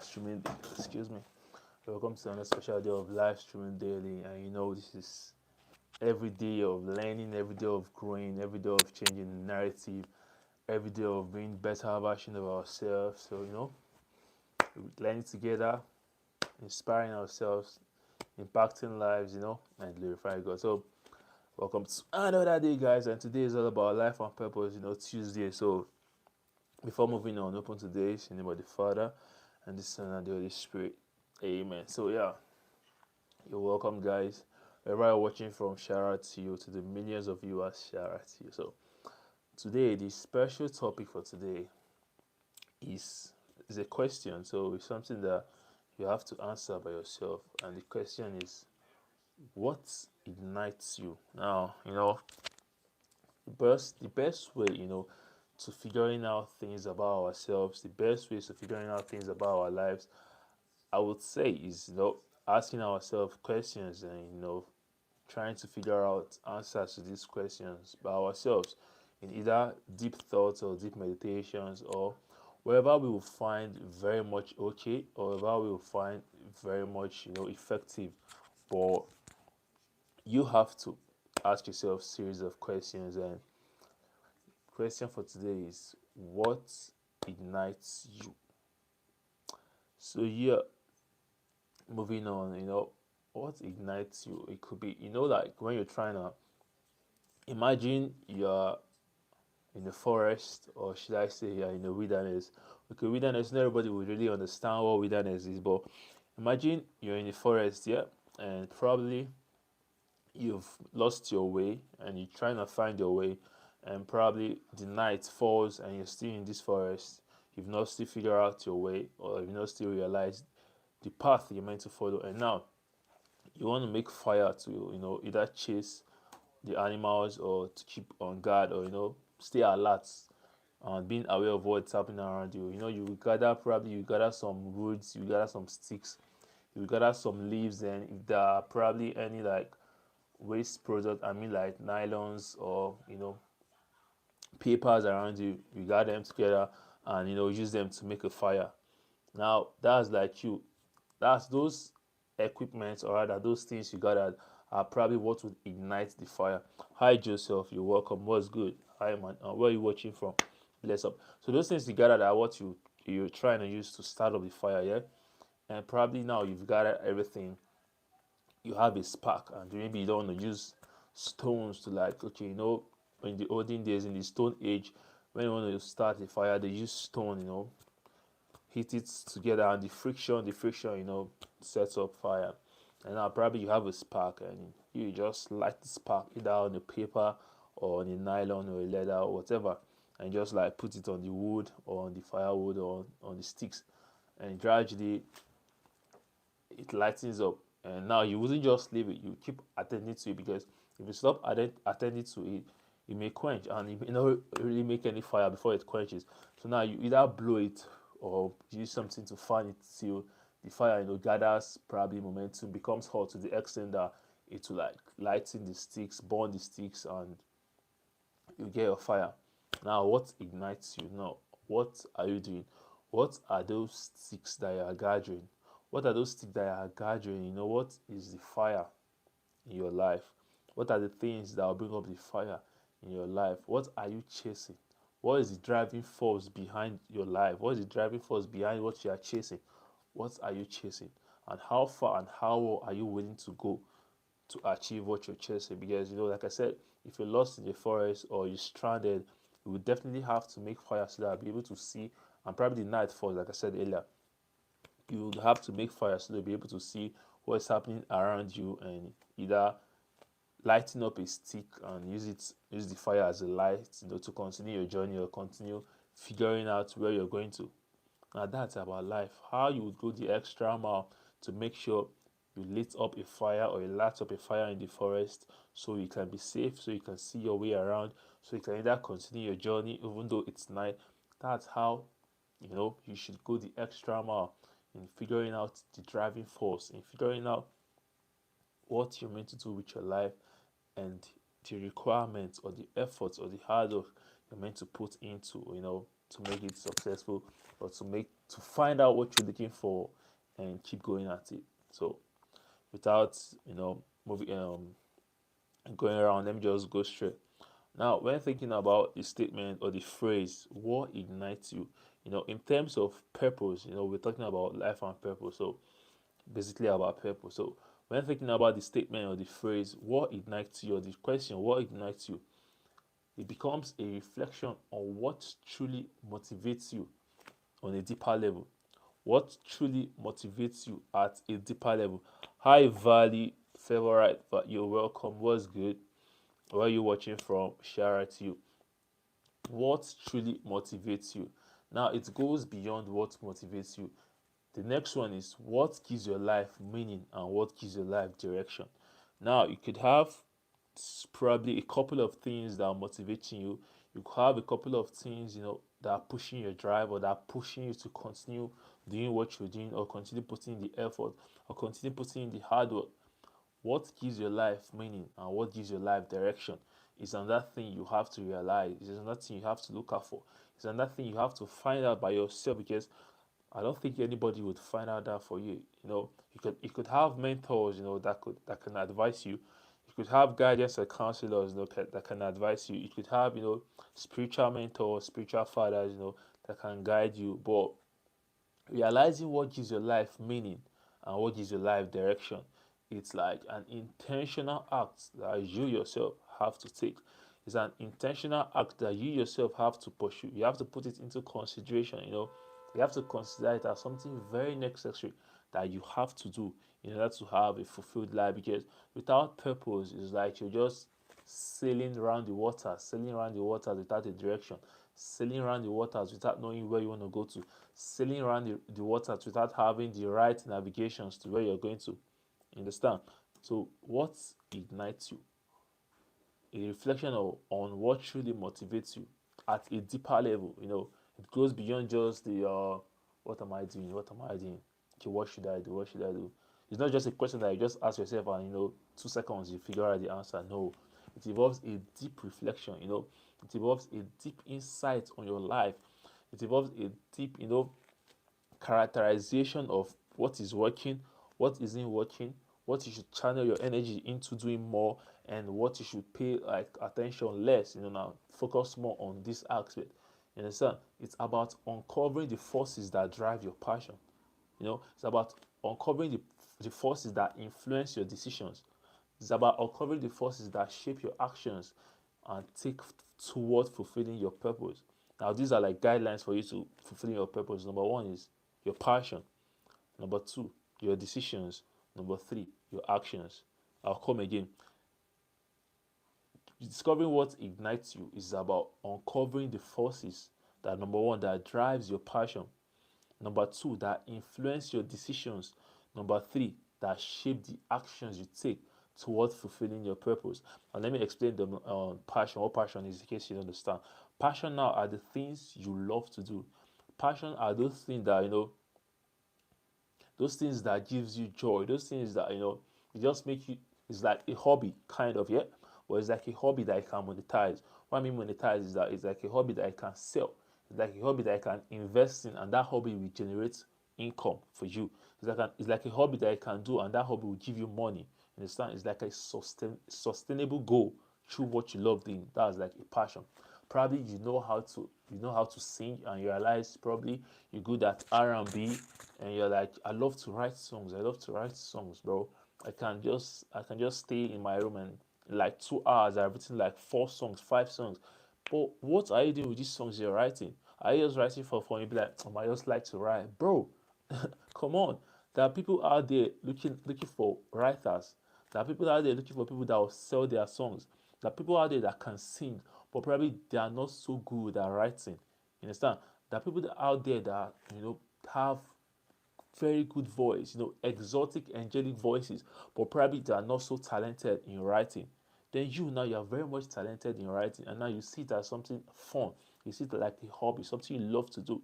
Streaming, excuse me. Welcome to another special day of live streaming daily. And this is every day of learning, every day of growing, every day of changing the narrative, every day of being better version of ourselves. So, learning together, inspiring ourselves, impacting lives, and glorifying God. So, welcome to another day, guys. And today is all about life and purpose, Tuesday. So, before moving on, open today's in the name of the Father and the Son and the Holy Spirit. Amen. So, yeah, you're welcome, guys. Wherever you're watching from, shout out to you. To the millions of viewers, shout out to you. So, today, the special topic for today is is a question. So, it's something that you have to answer by yourself. And the question is, what ignites you? Now, the best way, to figuring out things about ourselves, the best ways to figuring out things about our lives, I would say is, asking ourselves questions and, trying to figure out answers to these questions by ourselves in either deep thoughts or deep meditations or wherever we will find very much okay or wherever we will find very much, effective. But you have to ask yourself a series of questions, and question for today is, what ignites you? So yeah, moving on, what ignites you? It could be, like when you're trying to imagine you're in the forest, or should I say you're in the wilderness. Okay, wilderness, not everybody will really understand what wilderness is, but imagine you're in the forest, yeah, and probably you've lost your way and you're trying to find your way, and probably the night falls and you're still in this forest. You've not still figured out your way, or you've not still realized the path you're meant to follow, and now you want to make fire to, either chase the animals or to keep on guard, or stay alert and being aware of what's happening around you. You gather some woods, you gather some sticks, you gather some leaves, and if there are probably any like waste product, I mean like nylons or papers around you, you gather them together and use them to make a fire. Now that's like you. That's those equipment, or rather those things you gathered, are probably what would ignite the fire. Hi Joseph, you're welcome. What's good? Hi man, where are you watching from? Bless up. So those things you gathered are what you're trying to use to start up the fire, yeah. And probably now you've gathered everything. You have a spark, and maybe you don't want to use stones to, like, okay, in the olden days, in the stone age, when you want to start a fire, they use stone, hit it together, and the friction, sets up fire. And now probably you have a spark, and you just light the spark either on a paper or on a nylon or a leather or whatever, and just like put it on the wood or on the firewood or on the sticks, and gradually it lightens up. And now you wouldn't just leave it, you keep attending to it, because if you stop attending to it, it may quench, and it may not really make any fire before it quenches. So now you either blow it or use something to fan it till the fire gathers probably momentum, becomes hot to the extent that it will like lighten the sticks, burn the sticks, and you get a fire. Now, what ignites you? Now, what are you doing? What are those sticks that you are gathering? What are those sticks that you are gathering? What is the fire in your life? What are the things that will bring up the fire in your life? What are you chasing? What is the driving force behind your life? What is the driving force behind what you are chasing? What are you chasing? And how far and how well are you willing to go to achieve what you're chasing? Because, like I said, if you're lost in the forest or you're stranded, you will definitely have to make fire so that I'll be able to see. And probably the night falls, like I said earlier, you will have to make fire so they'll be able to see what's happening around you, and either lighting up a stick and use the fire as a light, to continue your journey or continue figuring out where you're going to. Now that's about life. How you would go the extra mile to make sure you lit up a fire, or you light up a fire in the forest, so you can be safe, so you can see your way around, so you can either continue your journey even though it's night. That's how you should go the extra mile in figuring out the driving force, in figuring out what you're meant to do with your life, and the requirements or the efforts or the hard work you're meant to put into, to make it successful but to find out what you're looking for and keep going at it. So without moving going around, let me just go straight. Now, when thinking about the statement or the phrase, what ignites you, in terms of purpose, we're talking about life and purpose. So basically about purpose. So when thinking about the statement or the phrase, what ignites you, or the question, what ignites you, it becomes a reflection on what truly motivates you on a deeper level. What truly motivates you at a deeper level. Hi, Valley, favorite, but you're welcome. What's good? Where are you watching from? Share it to you. What truly motivates you? Now, it goes beyond what motivates you. The next one is what gives your life meaning and what gives your life direction. Now, you could have probably a couple of things that are motivating you. You could have a couple of things, that are pushing your drive, or that are pushing you to continue doing what you're doing, or continue putting in the effort, or continue putting in the hard work. What gives your life meaning and what gives your life direction is another thing you have to realize. It's another thing you have to look out for. It's another thing you have to find out by yourself, because I don't think anybody would find out that for you. You could have mentors, that can advise you. You could have guidance and counselors, that can advise you. You could have, spiritual mentors, spiritual fathers, that can guide you. But realizing what gives your life meaning and what gives your life direction, it's like an intentional act that you yourself have to take. It's an intentional act that you yourself have to pursue. You have to put it into consideration. You have to consider it as something very necessary that you have to do in order to have a fulfilled life. Because without purpose, it's like you're just sailing around the waters without a direction, sailing around the waters without knowing where you want to go to, sailing around the waters without having the right navigations to where you're going to. Understand? So, what ignites you? A reflection on what truly motivates you at a deeper level. It goes beyond just the what am I doing? What am I doing? Okay, what should I do? What should I do? It's not just a question that you just ask yourself and 2 seconds you figure out the answer. No, it involves a deep reflection. It involves a deep insight on your life. It involves a deep characterization of what is working, what isn't working, what you should channel your energy into doing more, and what you should pay like attention less. Now focus more on this aspect. You understand? It's about uncovering the forces that drive your passion. It's about uncovering the forces that influence your decisions. It's about uncovering the forces that shape your actions and take toward fulfilling your purpose. Now, these are like guidelines for you to fulfilling your purpose. Number one is your passion. Number two, your decisions. Number three, your actions. I'll come again. Discovering what ignites you is about uncovering the forces that, number one, that drives your passion. Number two, that influence your decisions. Number three, that shape the actions you take towards fulfilling your purpose. And let me explain the passion. What passion is, in case you don't understand. Passion now are the things you love to do. Passion are those things that those things that gives you joy. Those things that it just make you. It's like a hobby, kind of, yeah. But it's like a hobby that I can monetize. What I mean monetize is that it's like a hobby that I can sell. It's like a hobby that I can invest in, and that hobby will generate income for you. It's like a hobby that I can do, and that hobby will give you money. You understand? It's like a sustainable goal through what you love doing. That's like a passion. Probably you know how to sing, and you realize probably you're good at R&B, and you're like, I love to write songs. I love to write songs, bro. I can just stay in my room, and in like 2 hours I've written like 4 songs, 5 songs. But what are you doing with these songs you're writing? Are you just writing for fun? You be like, I just like to write, bro. Come on. There are people out there looking for writers. There are people out there looking for people that will sell their songs. There are people out there that can sing, but probably they are not so good at writing. You understand? There are people out there that have very good voice, exotic, angelic voices, but probably they are not so talented in writing. Then you are very much talented in writing, and now you see it as something fun. You see it like a hobby, something you love to do,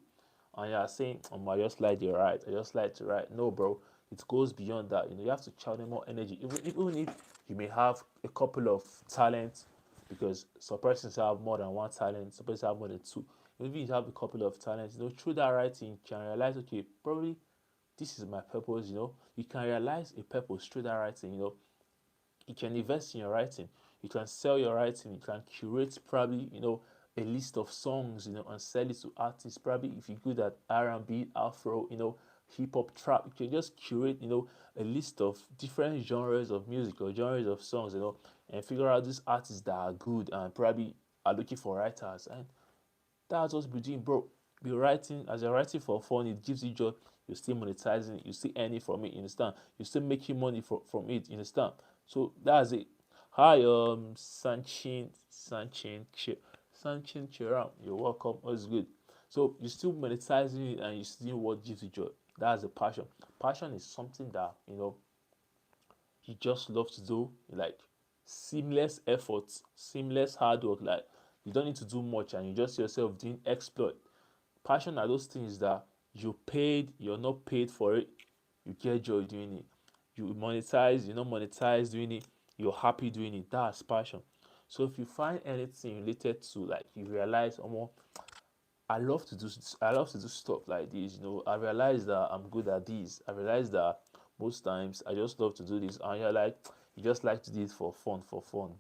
and you are saying, I just like to write. I just like to write. No, bro, it goes beyond that. You have to channel more energy, even if you may have a couple of talents, because some persons have more than one talent, some persons have more than two. Maybe you have a couple of talents, through that writing, you can realize, okay, probably this is my purpose. You can realize a purpose through that writing. You can invest in your writing, you can sell your writing, you can curate probably a list of songs, and sell it to artists. Probably if you're good at R&B, Afro, hip hop, trap, you can just curate a list of different genres of music or genres of songs, and figure out these artists that are good and probably are looking for writers. And that's what's be doing, bro. Be writing. As you're writing for fun, it gives you joy. You're still monetizing it, you still earning from it, you understand? You're still making money from it, you understand? So that's it. Hi, Sanchin Chiram. You're welcome. What's good? So you're still monetizing it and you still what gives you joy. That's the passion. Passion is something that you just love to do, like seamless efforts, seamless hard work. Like you don't need to do much and you just see yourself doing exploit. Passion are those things that you're not paid for it, you get joy doing it. You monetize, you're not monetize doing it, you're happy doing it. That's passion. So if you find anything related to, like, you realize, oh, well, I love to do stuff like this. I realize that I'm good at this. I realize that most times I just love to do this, and you're like, you just like to do it for fun,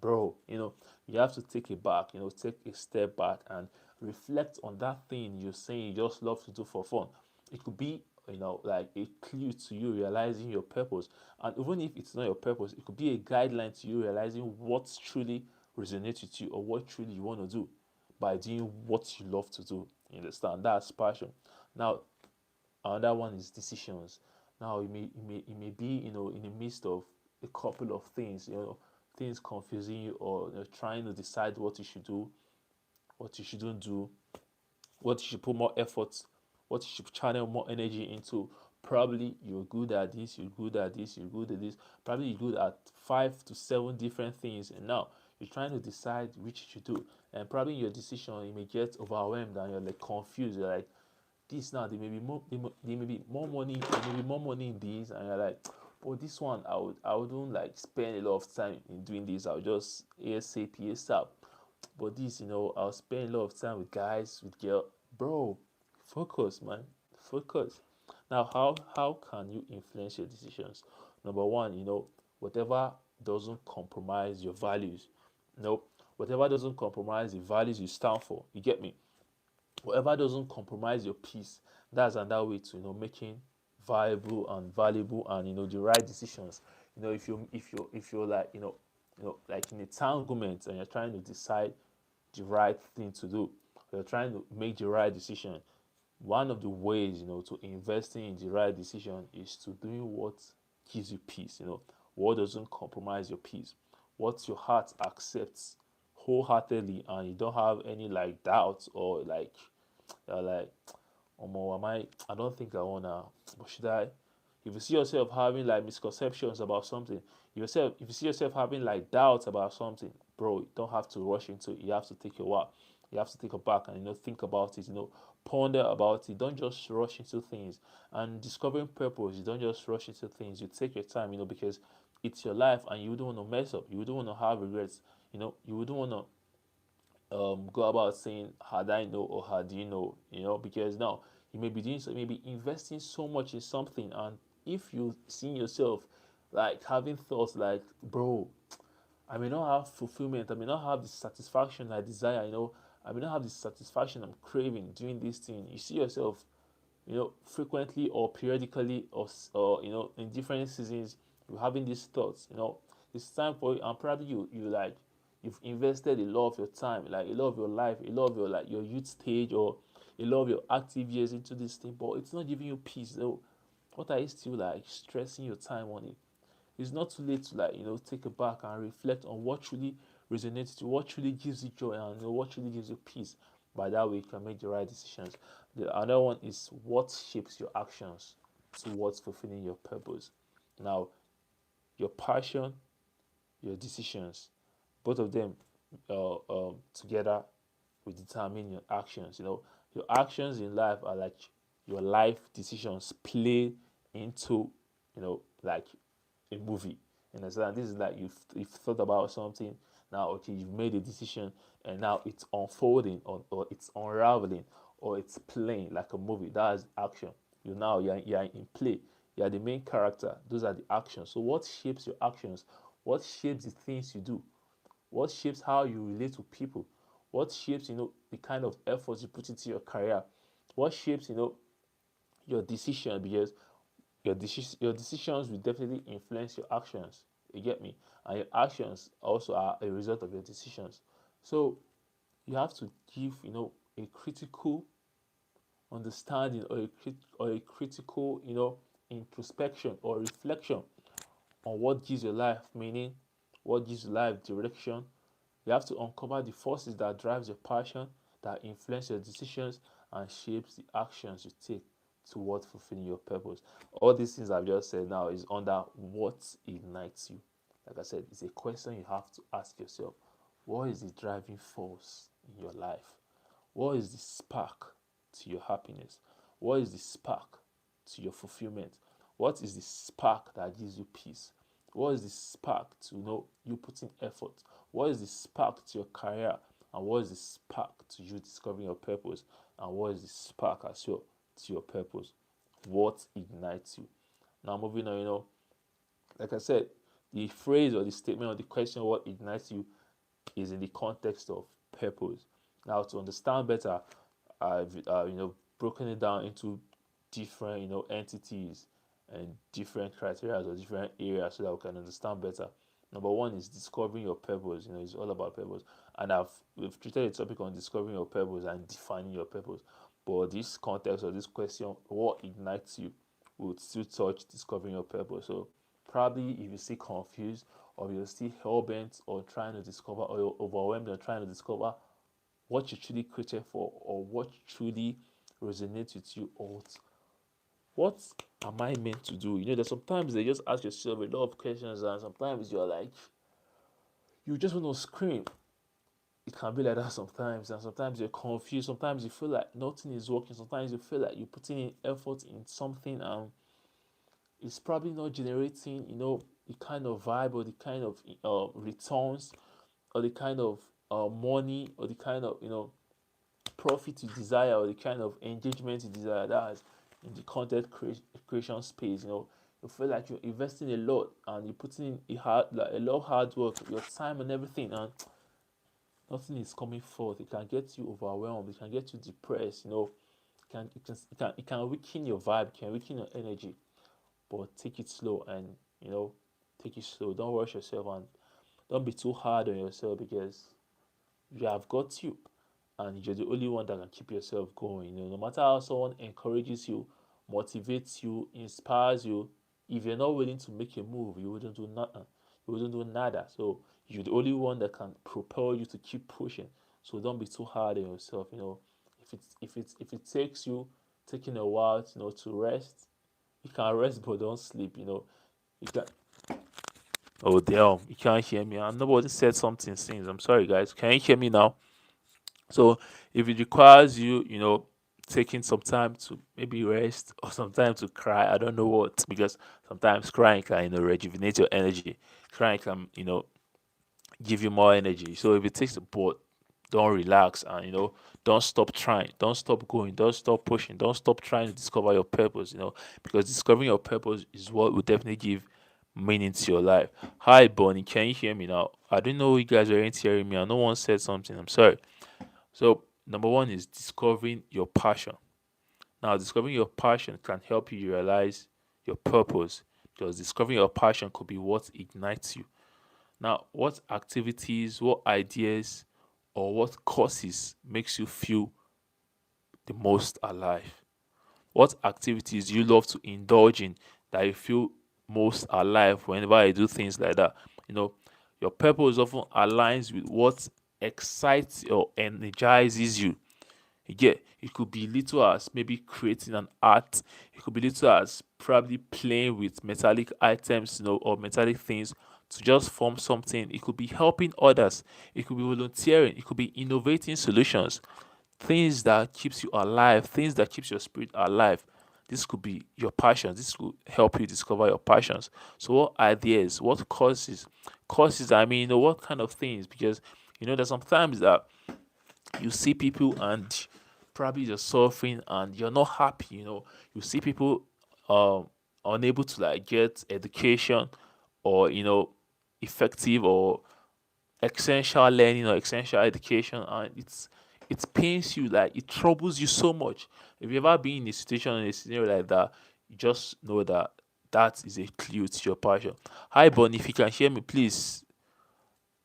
bro. You have to take it back. Take a step back and reflect on that thing you're saying you just love to do for fun. It could be, like a clue to you realizing your purpose, and even if it's not your purpose, it could be a guideline to you realizing what truly resonates with you or what truly you want to do by doing what you love to do. You understand? That's passion. Now, another one is decisions. Now, it may be, in the midst of a couple of things, things confusing you, or trying to decide what you should do, what you shouldn't do, what you should put more effort, what you should channel more energy into. Probably you're good at this, you're good at this, you're good at this. Probably you're good at 5 to 7 different things, and now you're trying to decide which you should do. And probably in your decision, you may get overwhelmed and you're like confused. You're like, this now, there may be more money, there may be more money in this, and you're like, oh, this one I wouldn't like spend a lot of time in doing this. I'll just ASAP. But this, I'll spend a lot of time with guys, with girl. Bro, focus, man. Focus. Now, how can you influence your decisions? Number one, whatever doesn't compromise your values. No, whatever doesn't compromise the values you stand for. You get me? Whatever doesn't compromise your peace. That's another way to making viable and valuable and the right decisions. If you're like like in a entanglement and you're trying to decide the right thing to do, you're trying to make the right decision. One of the ways to investing in the right decision is to doing what gives you peace. What doesn't compromise your peace, what your heart accepts wholeheartedly, and you don't have any like doubts or like like, am I don't think I wanna, but should I? If you see yourself having like misconceptions about something, if you see yourself having like doubts about something, bro, you don't have to rush into it. You have to take a while. You have to take a back and think about it. Ponder about it. Don't just rush into things. And discovering purpose, you don't just rush into things. You take your time. Because it's your life, and you don't want to mess up. You don't want to have regrets. You wouldn't want to go about saying, had I know or had you know, because now you may be doing so, maybe investing so much in something, and if you see yourself like having thoughts like, bro, I may not have fulfillment, I may not have the satisfaction I desire, I may not have the satisfaction I'm craving doing this thing. You see yourself, frequently or periodically, or in different seasons, you're having these thoughts. It's time for you, and probably you like you've invested a lot of your time, like a lot of your life, a lot of your like your youth stage, or a lot of your active years into this thing, but it's not giving you peace. So what are you still like stressing your time on it? It's not too late to like take a back and reflect on what truly resonates to you, what truly gives you joy, and what truly gives you peace. By that way, you can make the right decisions. The other one is what shapes your actions towards fulfilling your purpose. Now, your passion, your decisions, both of them together will determine your actions. Your actions in life are like your life decisions play into like a movie. You understand? This is like you've thought about something, Now, okay, you've made a decision, and now it's unfolding, or it's unraveling, or it's playing like a movie. That is action. You're in play. You are the main character. Those are the actions. So what shapes your actions? What shapes the things you do? What shapes how you relate to people? What shapes, the kind of efforts you put into your career? What shapes, your decision? Because your decisions will definitely influence your actions. You get me? And your actions also are a result of your decisions. So you have to give, a critical understanding, or a critical, introspection or reflection on what gives your life meaning, what gives your life direction. You have to uncover the forces that drives your passion, that influence your decisions, and shapes the actions you take towards fulfilling your purpose. All these things I've just said now is under what ignites you. Like I said, it's a question you have to ask yourself. What is the driving force in your life? What is the spark to your happiness? What is the spark to your fulfillment? What is the spark that gives you peace? What is the spark to you putting effort? What is the spark to your career? And what is the spark to you discovering your purpose? And what is the spark as well to your purpose? What ignites you? Now moving on, like I said, the phrase or the statement or the question what ignites you is in the context of purpose. Now to understand better, I've broken it down into different entities and different criteria or different areas so that we can understand better. Number one is discovering your purpose. It's all about purpose, and we've treated a topic on discovering your purpose and defining your purpose. But this context or this question, what ignites you, will still touch discovering your purpose. So probably if you're still confused, or you're still hell bent or trying to discover, or you're overwhelmed or trying to discover what you truly created for, or what truly resonates with you, or what am I meant to do? That sometimes they just ask yourself a lot of questions, and sometimes you're like, you just want to scream. It can be like that sometimes, and sometimes you're confused. Sometimes you feel like nothing is working. Sometimes you feel like you're putting in effort in something, and it's probably not generating, the kind of vibe or the kind of returns, or the kind of money, or the kind of profit you desire, or the kind of engagement you desire. That's in the creation space. You feel like you're investing a lot, and you're putting in a lot of hard work, your time and everything, and nothing is coming forth. It can get you overwhelmed. It can get you depressed. It can weaken your vibe. It can weaken your energy. But take it slow, and take it slow. Don't rush yourself, and don't be too hard on yourself, because you have got you, and you're the only one that can keep yourself going. No matter how someone encourages you, motivates you, inspires you, if you're not willing to make a move, you wouldn't do nothing. You wouldn't do nada. So you're the only one that can propel you to keep pushing. So don't be too hard on yourself. If it takes you taking a while, to rest, you can rest, but don't sleep. You can. Oh damn! You can't hear me. And nobody said something since. I'm sorry, guys. Can you hear me now? So if it requires you, taking some time to maybe rest, or some time to cry, I don't know what, because sometimes crying can, rejuvenate your energy. Crying can, give you more energy. So if it takes a boat, don't relax, and don't stop trying, don't stop going, don't stop pushing, don't stop trying to discover your purpose. Because discovering your purpose is what will definitely give meaning to your life. Hi, Bonnie, can you hear me now? I didn't know you guys weren't hearing me, and no one said something. I'm sorry. So, number one is discovering your passion. Now, discovering your passion can help you realize your purpose, because discovering your passion could be what ignites you. Now, what activities, what ideas, or what causes makes you feel the most alive? What activities do you love to indulge in that you feel most alive whenever you do things like that? You know, your purpose often aligns with what excites or energizes you. It could be little as maybe creating an art. It could be little as probably playing with metallic items, or metallic things to just form something. It could be helping others. It could be volunteering. It could be innovating solutions, things that keeps you alive, things that keeps your spirit alive. This could be your passions. This could help you discover your passions. So what ideas, what causes, I mean, what kind of things? Because there's sometimes that you see people and probably you're suffering and you're not happy. You see people um unable to like get education, or effective or essential learning or essential education, and it pains you, like it troubles you so much. If you ever been in a situation, in a scenario like that, you just know that that is a clue to your passion. Hi Bonnie, if you can hear me, please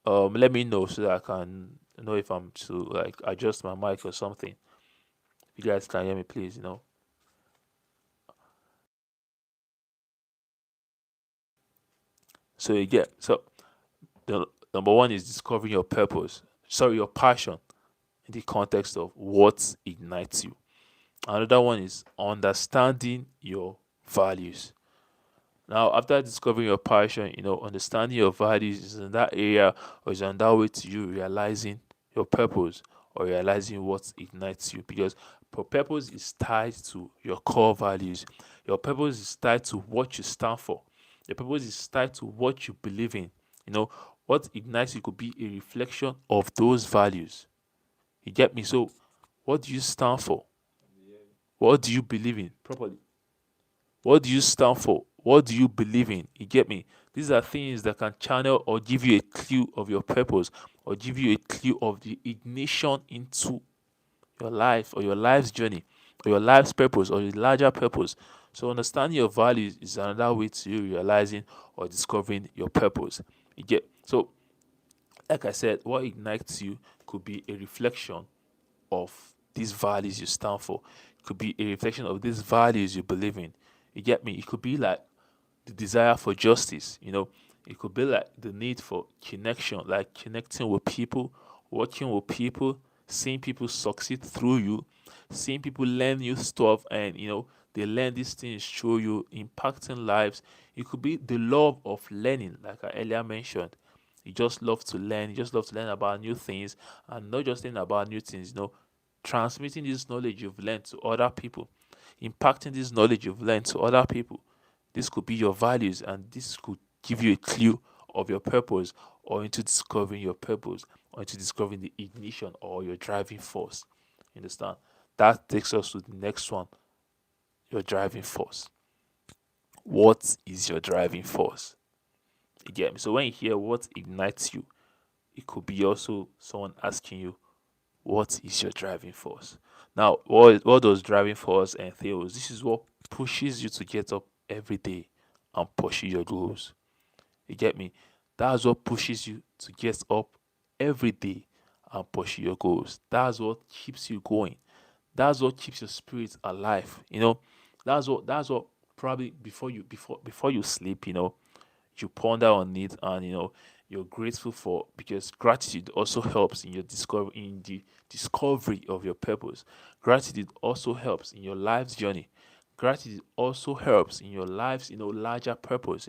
let me know so that I can know if I'm to like adjust my mic or something. If you guys can hear me, please. So you get, so the number one is discovering your purpose, sorry, your passion, in the context of what ignites you. Another one is understanding your values. Now, after discovering your passion, understanding your values is in that area, or is on that way to you realizing your purpose, or realizing what ignites you. Because your purpose is tied to your core values. Your purpose is tied to what you stand for. Your purpose is tied to what you believe in. What ignites you could be a reflection of those values. You get me? So, what do you stand for? What do you believe in? Properly. What do you stand for? What do you believe in? You get me? These are things that can channel or give you a clue of your purpose, or give you a clue of the ignition into your life, or your life's journey, or your life's purpose, or your larger purpose. So understanding your values is another way to you realizing or discovering your purpose. You get, so like I said, what ignites you could be a reflection of these values you stand for. It could be a reflection of these values you believe in. You get me? It could be like the desire for justice. It could be like the need for connection, like connecting with people, working with people, seeing people succeed through you, seeing people learn new stuff, and they learn these things through you, impacting lives. It could be the love of learning, like I earlier mentioned. You just love to learn, you just love to learn about new things, and not just learn about new things, transmitting this knowledge you've learned to other people, impacting this knowledge you've learned to other people. This could be your values, and this could give you a clue of your purpose, or into discovering your purpose, or into discovering the ignition or your driving force. You understand? That takes us to the next one, your driving force. What is your driving force? You get me? So when you hear what ignites you, it could be also someone asking you, what is your driving force? Now, what does driving force entails? This is what pushes you to get up every day and pursue your goals. You get me? That's what pushes you to get up every day and pursue your goals. That's what keeps you going. That's what keeps your spirit alive. That's what probably before you sleep, you ponder on it, and you're grateful for, because gratitude also helps in your discovery, in the discovery of your purpose. Gratitude also helps in your life's journey. Gratitude also helps in your life's larger purpose.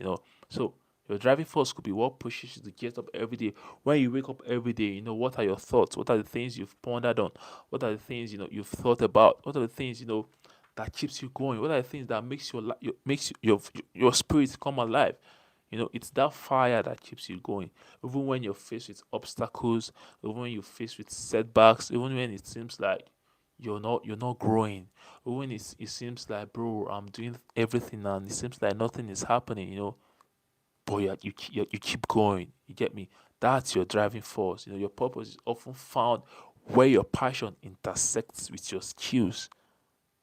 So your driving force could be what pushes you to get up every day. When you wake up every day, what are your thoughts? What are the things you've pondered on? What are the things you've thought about? What are the things that keeps you going? What are the things that makes your spirit come alive? It's that fire that keeps you going. Even when you're faced with obstacles, even when you're faced with setbacks, even when it seems like you're not growing, even when it seems like, bro, I'm doing everything and it seems like nothing is happening. But you keep going. You get me? That's your driving force. Your purpose is often found where your passion intersects with your skills.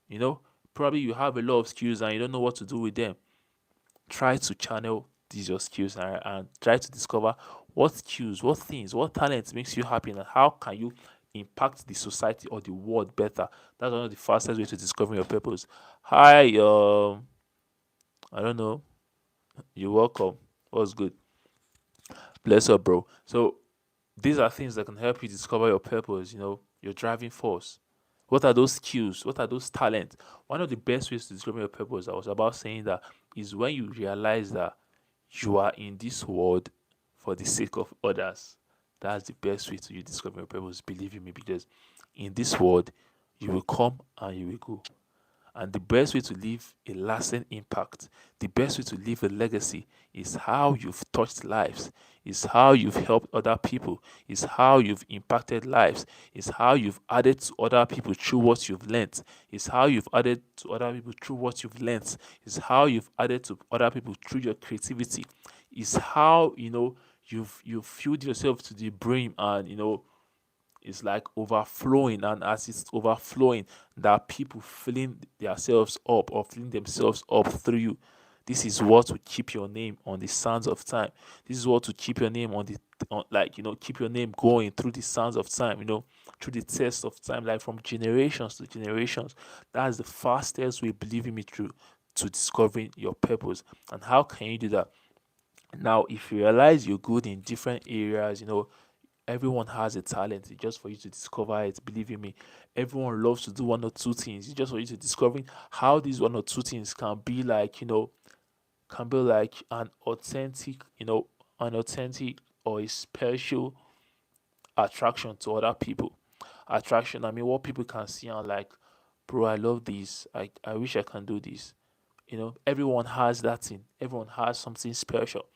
You know, Probably you have a lot of skills and you don't know what to do with them. Try to channel these your skills, and try to discover what skills, what things, what talents makes you happy, and how can you impact the society or the world better. That's one of the fastest way to discover your purpose. Hi, I don't know. You're welcome. What's good? Bless up, bro. So these are things that can help you discover your purpose, your driving force. What are those skills? What are those talents? One of the best ways to discover your purpose, I was about saying that, is when you realize that you are in this world for the sake of others. That's the best way to you discover your purpose, believe in me, because in this world, you will come and you will go. And the best way to leave a lasting impact, the best way to leave a legacy is how you've touched lives, is how you've helped other people, is how you've impacted lives, is how you've added to other people through what you've learnt, is how you've added to other people through what you've learnt, is how you've added to other people through your creativity, is how you've filled yourself to the brim, and it's like overflowing, and as it's overflowing, that people filling themselves up or filling themselves up through you. This is what will keep your name on the sands of time. This is what will keep your name keep your name going through the sands of time, through the test of time, like from generations to generations. That's the fastest way, believing me, through to discovering your purpose. And how can you do that? Now, if you realize you're good in different areas, everyone has a talent. It's just for you to discover it. Believe in me, everyone loves to do one or two things. It's just for you to discover how these one or two things can be like, can be like an authentic or a special attraction to other people. Attraction, I mean, what people can see and like, bro, I love this. I wish I can do this. Everyone has that thing. Everyone has something special.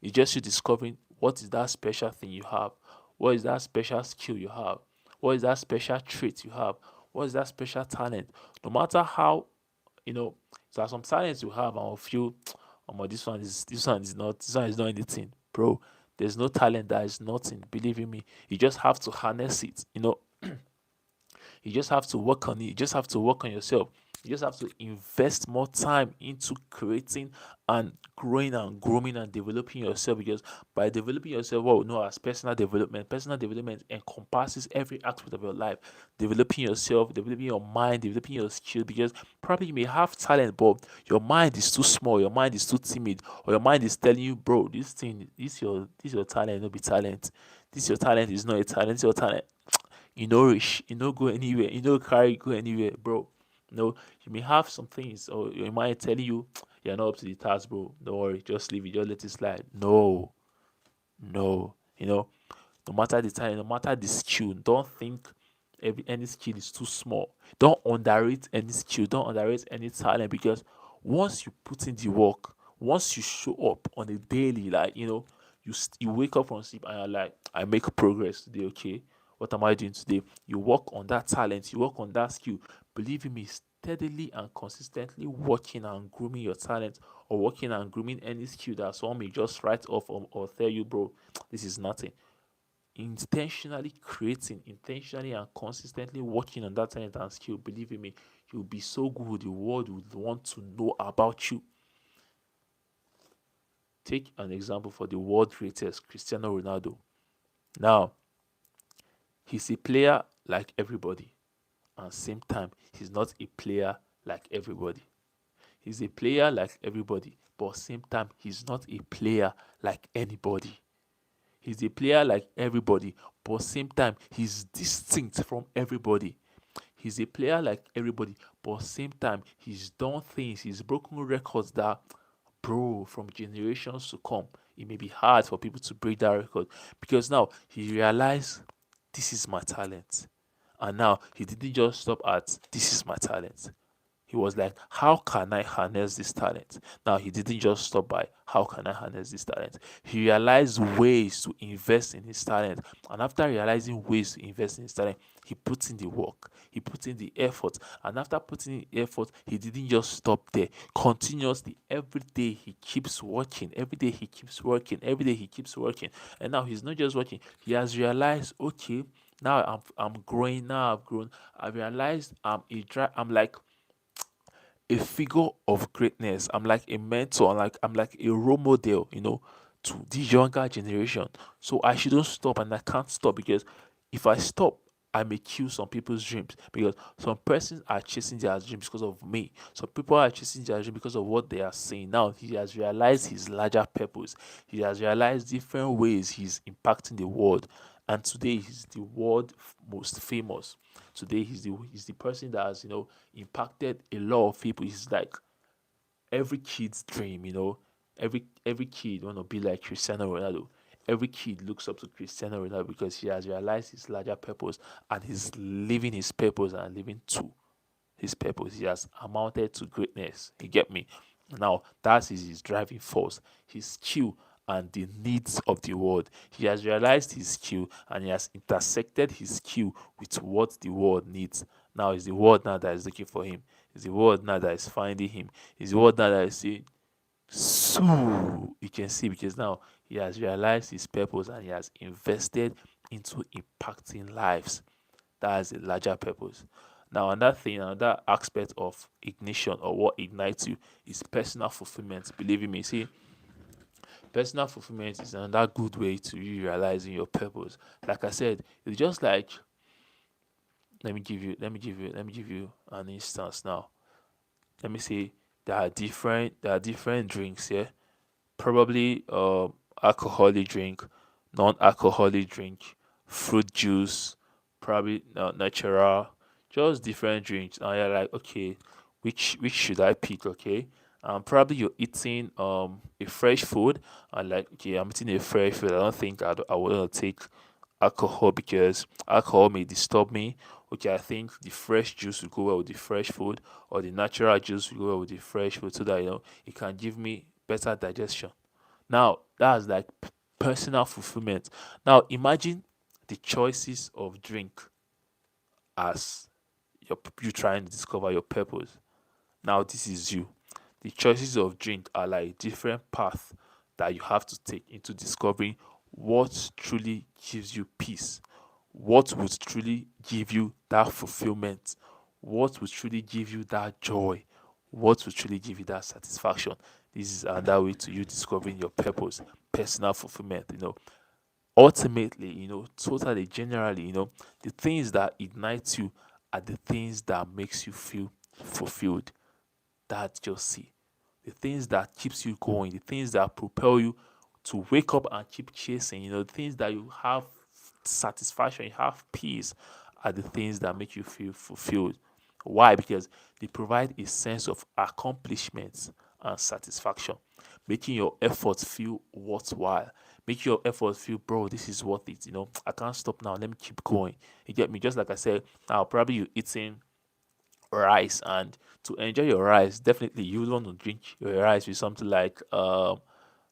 It's just you discovering what is that special thing you have. What is that special skill you have? What is that special trait you have? What is that special talent? No matter how, there are some talents you have and will feel, this one is not anything, bro. There's no talent that is nothing. Believe in me. You just have to harness it. You just have to work on it. You just have to work on yourself. You just have to invest more time into creating and growing and grooming and developing yourself. Because by developing yourself, what we know as personal development encompasses every aspect of your life. Developing yourself, developing your mind, developing your skills. Because probably you may have talent, but your mind is too small, your mind is too timid, or your mind is telling you, bro, this your talent, no be talent. This your talent is not a talent, it's your talent. Reach, go anywhere, carry go anywhere, bro. You may have some things, or your mind telling you you're not up to the task, bro. Don't worry, just leave it, just let it slide. No, no, no matter the time, no matter the skill, don't think any skill is too small. Don't underrate any skill, don't underrate any talent, because once you put in the work, once you show up on a daily, like you wake up from sleep and you're like, I make progress today, okay? What am I doing today? You work on that talent, you work on that skill. Believe in me, steadily and consistently working and grooming your talent, or working and grooming any skill that someone may just write off, or tell you, bro, this is nothing. Intentionally creating, intentionally and consistently working on that talent and skill, believe in me, you'll be so good, the world would want to know about you. Take an example for the world greatest, Cristiano Ronaldo. Now, he's a player like everybody, and same time, he's not a player like everybody. He's a player like everybody, but same time, he's not a player like anybody. He's a player like everybody, but same time, he's distinct from everybody. He's a player like everybody, but same time, he's done things, he's broken records that, bro, from generations to come, it may be hard for people to break that record, because now he realized this is my talent. And now he didn't just stop at this is my talent. He was like, how can I harness this talent? Now, he didn't just stop by, how can I harness this talent? He realized ways to invest in his talent. And after realizing ways to invest in his talent, he put in the work, he put in the effort. And after putting in the effort, he didn't just stop there. Continuously, every day he keeps working, every day he keeps working, every day he keeps working. And now he's not just working, he has realized, okay, now I'm growing, now I've grown. I realized I'm like a figure of greatness. I'm like a mentor. I'm like a role model, to the younger generation. So I shouldn't stop, and I can't stop, because if I stop, I may kill some people's dreams, because some persons are chasing their dreams because of me. Some people are chasing their dream because of what they are saying. Now he has realized his larger purpose. He has realized different ways he's impacting the world, and today he's the world most famous. Today he's the person that has impacted a lot of people. He's like every kid's dream. Every kid want to be like Cristiano Ronaldo. Every kid looks up to Cristiano Ronaldo because he has realized his larger purpose, and he's living his purpose and living to his purpose. He has amounted to greatness. You get me? Now that is his driving force, his skill and the needs of the world. He has realized his skill and he has intersected his skill with what the world needs. Now it's the world now that is looking for him. It's the world now that is finding him. It's the world now that is saying, so you can see because now he has realized his purpose and he has invested into impacting lives. That is a larger purpose. Now, another thing, another aspect of ignition or what ignites you is personal fulfillment. Believe in me, see, personal fulfillment is another good way to you realizing your purpose. Like I said, it's just like let me give you an instance now. Let me say there are different drinks here. Probably alcoholic drink, non-alcoholic drink, fruit juice, probably natural, just different drinks. And you're like, okay, which should I pick? Okay, probably you're eating a fresh food, and like, okay, I'm eating a fresh food. I don't think I want to take alcohol because alcohol may disturb me. Okay, I think the fresh juice will go well with the fresh food, or the natural juice will go well with the fresh food, so that it can give me better digestion. Now that's like personal fulfillment. Now imagine the choices of drink as you trying to discover your purpose. Now this is you. The choices of drink are like different paths that you have to take into discovering what truly gives you peace, what would truly give you that fulfillment, what would truly give you that joy, what would truly give you that satisfaction. This is another way to you discovering your purpose, personal fulfillment. Ultimately, totally generally, the things that ignite you are the things that makes you feel fulfilled. That just see the things that keeps you going, the things that propel you to wake up and keep chasing, the things that you have satisfaction, you have peace, are the things that make you feel fulfilled. Why? Because they provide a sense of accomplishment and satisfaction, making your efforts feel worthwhile, making your efforts feel, bro, this is worth it. I can't stop now. Let me keep going. You get me? Just like I said, now probably you eating rice, and to enjoy your rice, definitely you would want to drink your rice with something like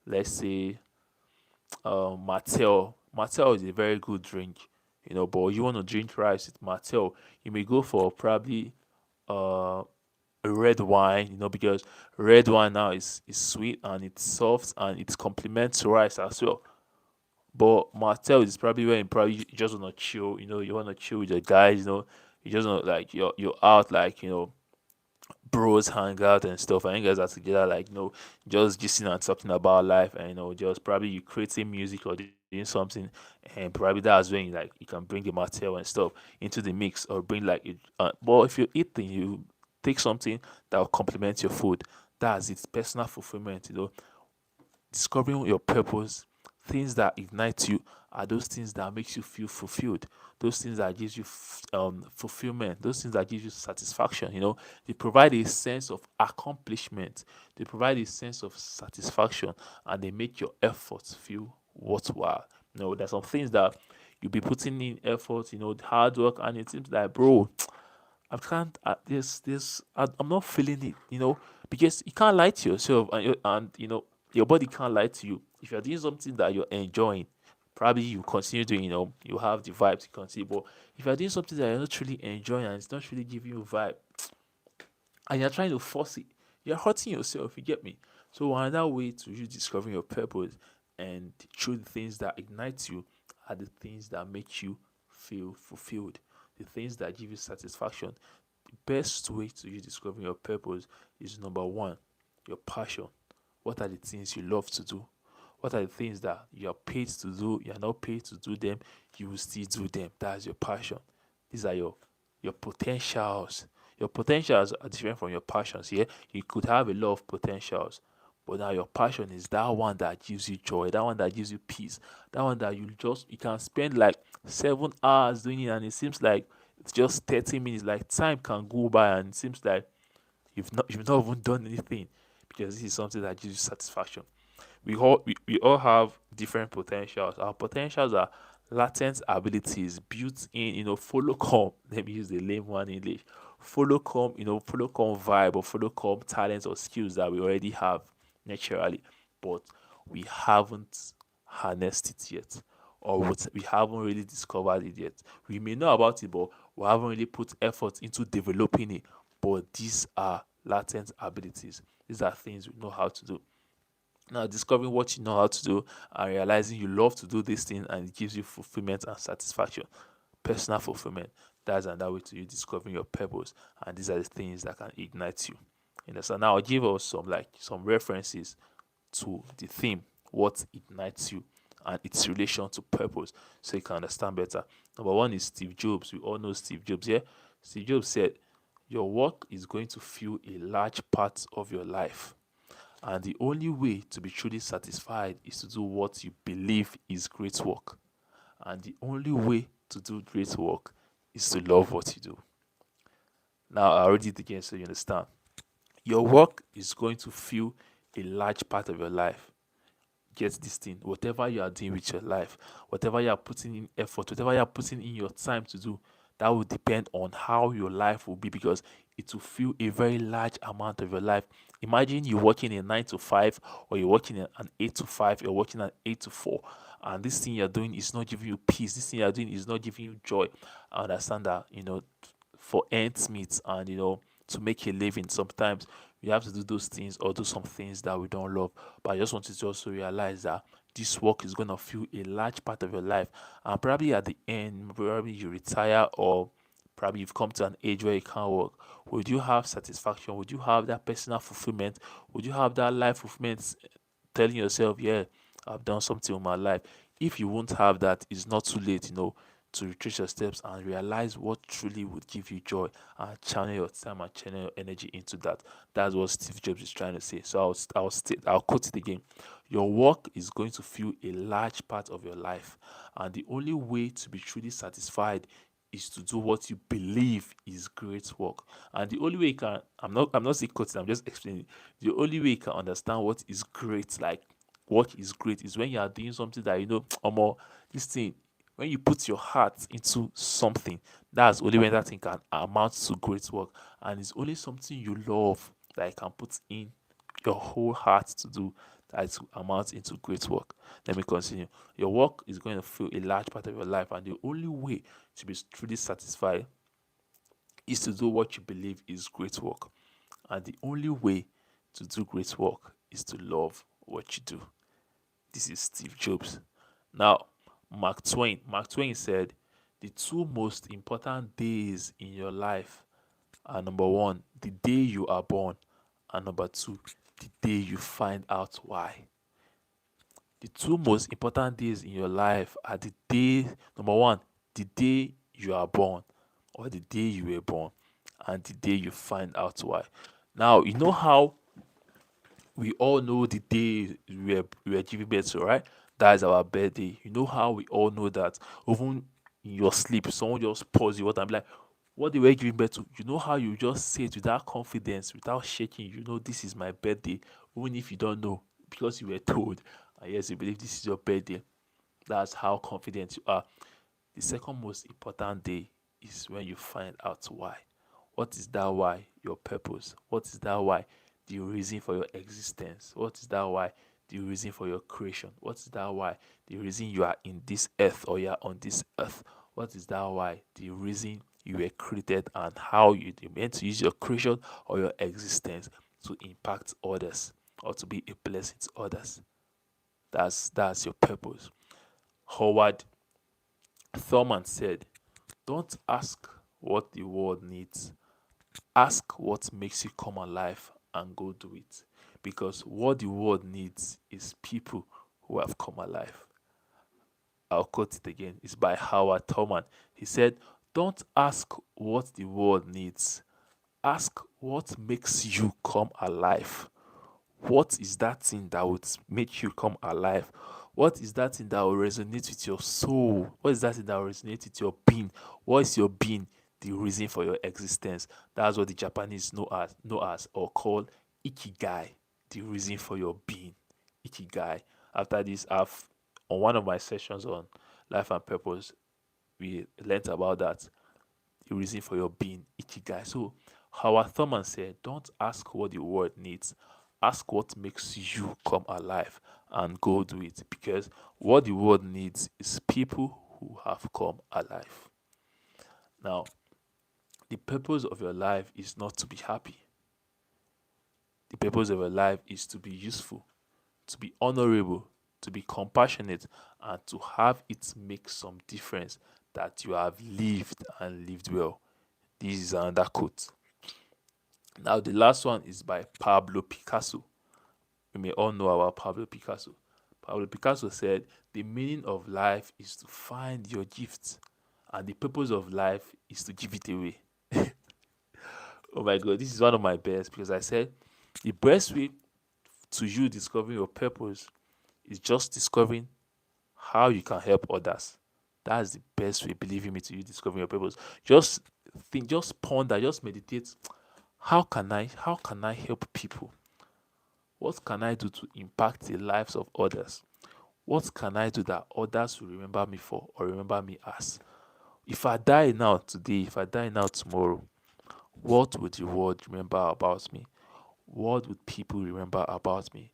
let's say Martell. Martell is a very good drink, but you want to drink rice with Martell, you may go for probably uh a red wine, because red wine now is sweet and it's soft and it complements rice as well. But Martell is probably when you just wanna chill, you wanna chill with your guys, you just want like you're out like bros hang out and stuff, and you guys are together like just gisting and talking about life, and just probably you creating music or doing something, and probably that's when you can bring the material and stuff into the mix, or bring like it. But if you're eating, you take something that will complement your food. That's its personal fulfillment. Discovering your purpose, things that ignite you are those things that makes you feel fulfilled, those things that gives you fulfillment, those things that gives you satisfaction. They provide a sense of accomplishment, they provide a sense of satisfaction, and they make your efforts feel worthwhile. There's some things that you'll be putting in effort, hard work, and it seems like, bro, I can't. I'm not feeling it. Because you can't lie to yourself, and your body can't lie to you. If you're doing something that you're enjoying, probably you continue doing. You have the vibe to continue. But if you're doing something that you're not really enjoying and it's not really giving you vibe, and you're trying to force it, you're hurting yourself. You get me? So another way to you discovering your purpose and through the things that ignite you are the things that make you feel fulfilled, the things that give you satisfaction. The best way to you discovering your purpose is number one, your passion. What are the things you love to do? What are the things that you are paid to do? You are not paid to do them, you will still do them. That's your passion. These are your potentials. Your potentials are different from your passions. Yeah, you could have a lot of potentials, but now your passion is that one that gives you joy, that one that gives you peace, that one that you can spend like 7 hours doing it, and it seems like it's just 30 minutes. Like time can go by, and it seems like you've not even done anything, because this is something that gives you satisfaction. We all have different potentials. Our potentials are latent abilities built in, follow come. Let me use the lame one in English. follow come vibe, or follow come talents or skills that we already have naturally, but we haven't harnessed it yet, or we haven't really discovered it yet. We may know about it, but we haven't really put effort into developing it. But these are latent abilities. These are things we know how to do. Now, discovering what you know how to do and realizing you love to do this thing and it gives you fulfillment and satisfaction, personal fulfillment. That's another way to you discovering your purpose. And these are the things that can ignite you. So now I'll give us some references to the theme, what ignites you, and its relation to purpose, so you can understand better. Number one is Steve Jobs. We all know Steve Jobs, yeah? Steve Jobs said, your work is going to fill a large part of your life. And the only way to be truly satisfied is to do what you believe is great work. And the only way to do great work is to love what you do. Now, I already did it again, so you understand. Your work is going to fill a large part of your life. Get this thing, whatever you are doing with your life, whatever you are putting in effort, whatever you are putting in your time to do, that will depend on how your life will be, because it will fill a very large amount of your life. Imagine you're working a 9 to 5, or you're working an 8 to 5, you're working an 8 to 4, and this thing you're doing is not giving you peace. This thing you're doing is not giving you joy. I understand that, for ends meet, and to make a living, sometimes we have to do those things or do some things that we don't love. But I just want you to also realize that this work is going to fill a large part of your life, and probably at the end, probably you retire, or probably you've come to an age where you can't work. Would you have satisfaction? Would you have that personal fulfillment? Would you have that life fulfillment, telling yourself, yeah, I've done something with my life? If you won't have that, it's not too late, to retrace your steps and realize what truly would give you joy, and channel your time and channel your energy into that. That's what Steve Jobs is trying to say. So I'll quote it again. Your work is going to fill a large part of your life, and the only way to be truly satisfied is to do what you believe is great work. And the only way you can, I'm not saying quoting, I'm just explaining. The only way you can understand what is great, like what is great, is when you are doing something that more this thing, when you put your heart into something, that's only when that thing can amount to great work. And it's only something you love that you can put in your whole heart to do, that it amounts into great work. Let me continue. Your work is going to fill a large part of your life, and the only way to be truly satisfied is to do what you believe is great work. And the only way to do great work is to love what you do. This is Steve Jobs. Now, Mark Twain. Mark Twain said, the two most important days in your life are, number one, the day you are born, and number two, the day you find out why. The two most important days in your life are the day, number one, the day you are born, or the day you were born, and the day you find out why. Now, you know how we all know the day we were giving birth to, right? That is our birthday. You know how we all know that, even in your sleep, someone just pause you, what I'm like, what they were giving birth to. You know how you just say it without confidence, without shaking, this is my birthday, even if you don't know, because you were told, and yes, you believe this is your birthday. That's how confident you are. The second most important day is when you find out why. What is that why? Your purpose. What is that why? The reason for your existence. What is that why? The reason for your creation. What is that why? The reason you are in this earth, or you are on this earth. What is that why? The reason you were created, and how you meant to use your creation or your existence to impact others, or to be a blessing to others. That's your purpose. Howard Thurman said, don't ask what the world needs. Ask what makes you come alive, and go do it. Because what the world needs is people who have come alive. I'll quote it again. It's by Howard Thurman. He said, don't ask what the world needs. Ask what makes you come alive. What is that thing that would make you come alive? What is that thing that will resonate with your soul? What is that thing that will resonate with your being? What is your being? The reason for your existence. That's what the Japanese know as or call ikigai. The reason for your being. Ikigai. After this, on one of my sessions on life and purpose, we learnt about that. a reason for your being, ikigai. So Howard Thurman said, don't ask what the world needs, ask what makes you come alive, and go do it, because what the world needs is people who have come alive. Now, the purpose of your life is not to be happy. The purpose of your life is to be useful, to be honorable, to be compassionate, and to have it make some difference, that you have lived and lived well. This is another quote. Now, the last one is by Pablo Picasso. We may all know about Pablo Picasso. Pablo Picasso said, the meaning of life is to find your gift, and the purpose of life is to give it away. Oh my God, this is one of my best, because I said the best way to you discovering your purpose is just discovering how you can help others. That's the best way, believe me, to you discovering your purpose. Just think, just ponder, just meditate. How can I help people? What can I do to impact the lives of others? What can I do that others will remember me for, or remember me as? If I die now today, if I die now tomorrow, what would the world remember about me? What would people remember about me?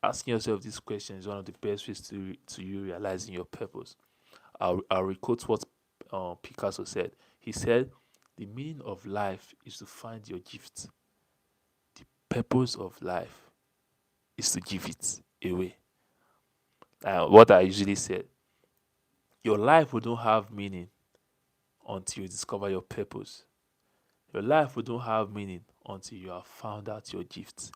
Asking yourself this question is one of the best ways to you realizing your purpose. I'll requote what Picasso said. He said, the meaning of life is to find your gift. The purpose of life is to give it away. What I usually said, your life will not have meaning until you discover your purpose. Your life will not have meaning until you have found out your gifts.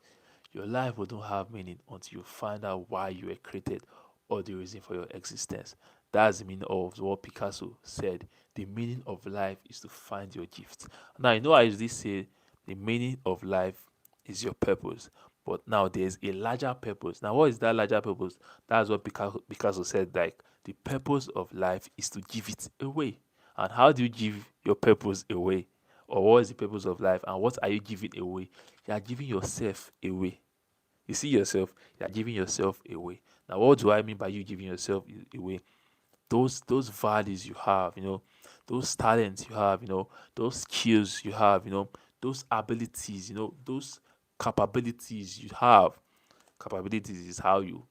Your life will not have meaning until you find out why you were created, or the reason for your existence. That's the meaning of what Picasso said. The meaning of life is to find your gift. Now, I usually say the meaning of life is your purpose. But now there's a larger purpose. Now, what is that larger purpose? That's what Picasso said, like, the purpose of life is to give it away. And how do you give your purpose away? Or what is the purpose of life? And what are you giving away? You are giving yourself away. You see yourself, you are giving yourself away. Now, what do I mean by you giving yourself away? Those values you have, those talents you have, those skills you have, those abilities, those capabilities you have. Capabilities is how you,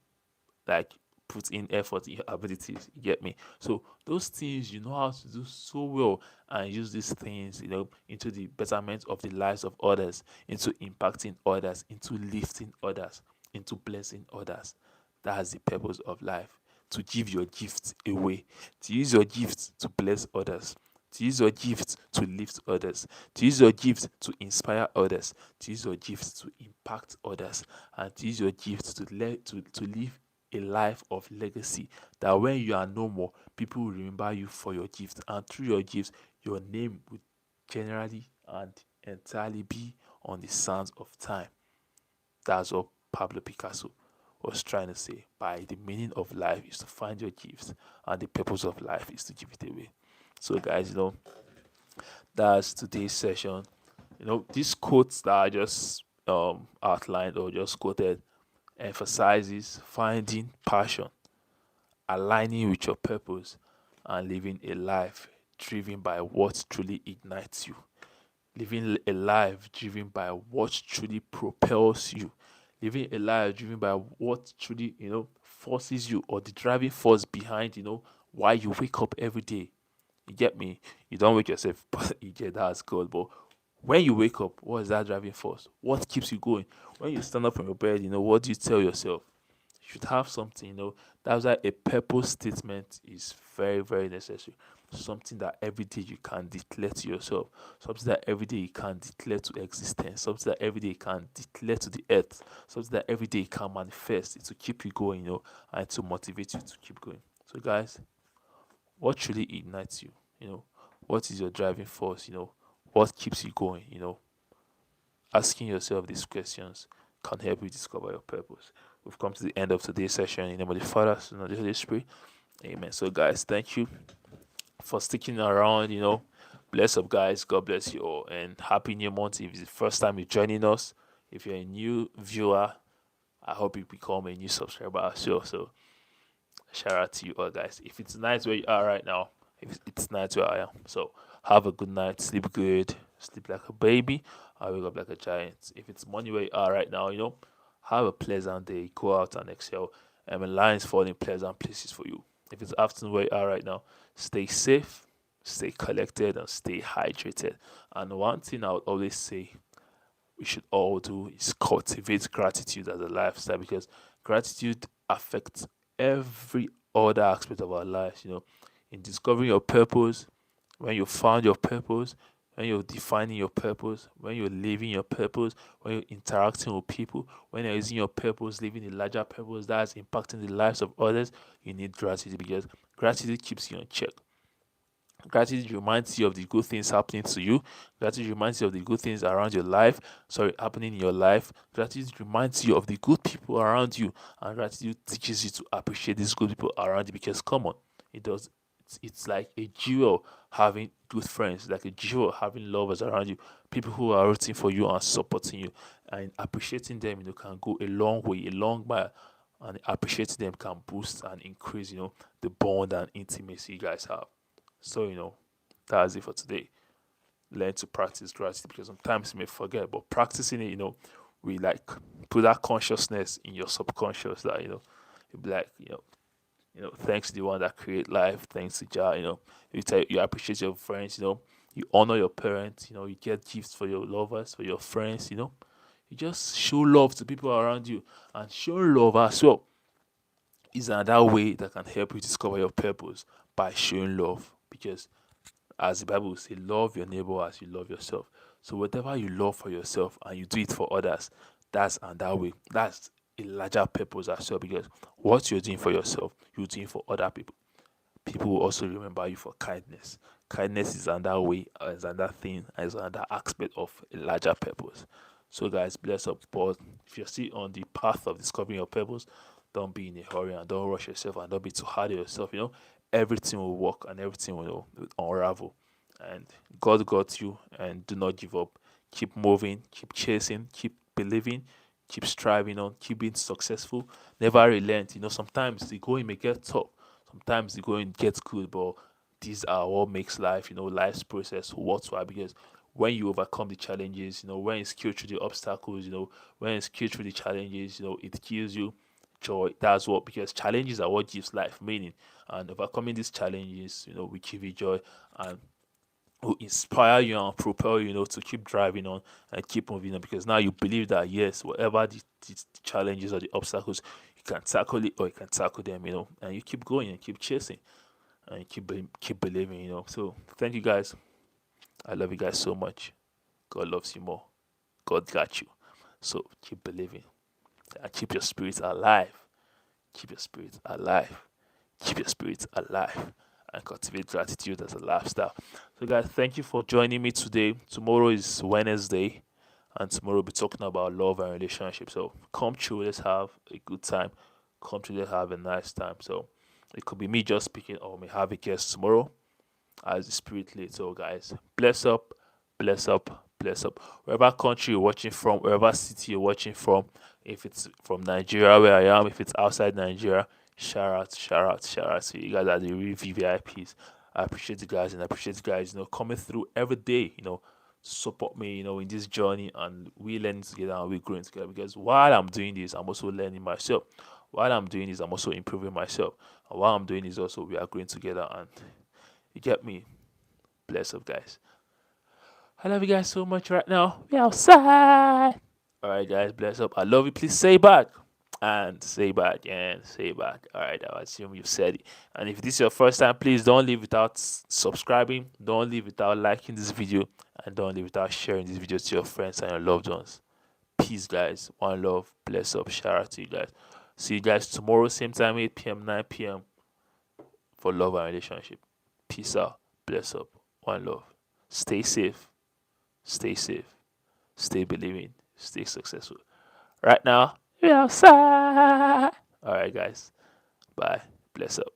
like, put in effort in your abilities. You get me? So those things you know how to do so well, and use these things, into the betterment of the lives of others, into impacting others, into lifting others, into blessing others. That's the purpose of life. To give your gifts away, to use your gifts to bless others, to use your gifts to lift others, to use your gifts to inspire others, to use your gifts to impact others, and to use your gifts to live a life of legacy, that when you are no more, people will remember you for your gifts, and through your gifts, your name will generally and entirely be on the sands of time. That's what Pablo Picasso was trying to say by the meaning of life is to find your gifts, and the purpose of life is to give it away. So, guys, that's today's session. These quotes that I just outlined or just quoted emphasizes finding passion, aligning with your purpose, and living a life driven by what truly ignites you. Living a life driven by what truly propels you. Living a life driven by what truly, forces you, or the driving force behind, why you wake up every day. You get me? You don't wake yourself, but you get that's good. But when you wake up, what is that driving force? What keeps you going? When you stand up from your bed, what do you tell yourself? You should have something, That's why a purpose statement is very, very necessary. Something that every day you can declare to yourself, something that every day you can declare to existence, something that every day you can declare to the earth, something that every day you can manifest. It's to keep you going, and to motivate you to keep going. So, guys, what truly ignites you? What is your driving force? What keeps you going? Asking yourself these questions can help you discover your purpose. We've come to the end of today's session. In the name of the Father, Son, and the Holy Spirit. Amen. So, guys, thank you for sticking around. Bless up, guys. God bless you all, and happy new month. If it's the first time you're joining us, if you're a new viewer, I hope you become a new subscriber as well. So, shout out to you all, guys. If it's nice where you are right now, if it's nice where I am. So, Have a good night. Sleep good. Sleep like a baby. I wake up like a giant. If it's morning where you are right now, have a pleasant day. Go out and excel. And lines fall in pleasant places for you. If it's afternoon where you are right now, stay safe, stay collected, and stay hydrated. And one thing I would always say we should all do is cultivate gratitude as a lifestyle, because gratitude affects every other aspect of our lives. In discovering your purpose, when you found your purpose, when you're defining your purpose, when you're living your purpose, when you're interacting with people, when you're using your purpose, living a larger purpose that's impacting the lives of others, you need gratitude, because gratitude keeps you on check. Gratitude reminds you of the good things happening to you. Gratitude reminds you of the good things around your life. Sorry, happening in your life. Gratitude reminds you of the good people around you. And gratitude teaches you to appreciate these good people around you, because, come on, it does. It's like a jewel having good friends, like a jewel having lovers around you, people who are rooting for you and supporting you. And appreciating them, can go a long way, a long mile. And appreciating them can boost and increase, the bond and intimacy you guys have. So, that's it for today. Learn to practice gratitude, because sometimes you may forget, but practicing it, we like put that consciousness in your subconscious that, you be like, thanks to the one that create life, thanks to Jah, you appreciate your friends, you honor your parents, you get gifts for your lovers, for your friends, you just show love to people around you, and show love as well is another way that can help you discover your purpose, by showing love, because as the Bible will say, love your neighbor as you love yourself. So whatever you love for yourself and you do it for others, that's and that way. That's a larger purpose as well, because what you're doing for yourself, you're doing for other people. People will also remember you for kindness. Kindness is another way, is another thing, is another aspect of a larger purpose. So guys, bless up. But if you're still on the path of discovering your purpose, don't be in a hurry and don't rush yourself and don't be too hard on yourself. Everything will work and everything will unravel. And God got you, and do not give up. Keep moving, keep chasing, keep believing, keep striving on, keep being successful. Never relent. Sometimes the going may get tough, sometimes the going gets good, but these are what makes life, life's process worthwhile, because when you overcome the challenges, when you scale through the obstacles, when you scale through the challenges, it gives you joy. That's what, because challenges are what gives life meaning, and overcoming these challenges, will give you joy and will inspire you and propel you, to keep driving on and keep moving on, because now you believe that yes, whatever the challenges or the obstacles, you can tackle it, or you can tackle them, and you keep going and keep chasing and keep believing, So thank you guys. I love you guys so much. God loves you more. God got you. So keep believing and keep your spirits alive. Keep your spirits alive. Keep your spirits alive and cultivate gratitude as a lifestyle. So, guys, thank you for joining me today. Tomorrow is Wednesday, and tomorrow we'll be talking about love and relationships. So, come through, let's have a good time. Come through, let's have a nice time. So, it could be me just speaking, or we have a guest tomorrow as the spirit leads. So, guys, bless up, bless up, bless up. Wherever country you're watching from, wherever city you're watching from, if it's from Nigeria where I am, if it's outside Nigeria, shout out, shout out, shout out to you guys are the real VVIPs. I appreciate you guys, and I appreciate you guys, coming through every day, to support me, in this journey, and we learning together and we growing together. Because while I'm doing this, I'm also learning myself. While I'm doing this, I'm also improving myself. And while I'm doing this, also we are growing together. And you get me? Bless up, guys. I love you guys so much right now. We outside. All right, guys. Bless up. I love you. Please say back. And say back and say back. All right, I assume you've said it. And if this is your first time, please don't leave without subscribing. Don't leave without liking this video. And don't leave without sharing this video to your friends and your loved ones. Peace, guys. One love. Bless up. Shout out to you guys. See you guys tomorrow, same time, 8 p.m., 9 p.m. for love and relationship. Peace out. Bless up. One love. Stay safe. Stay safe. Stay believing. Stay successful. Right now, we outside. All right, guys. Bye. Bless up.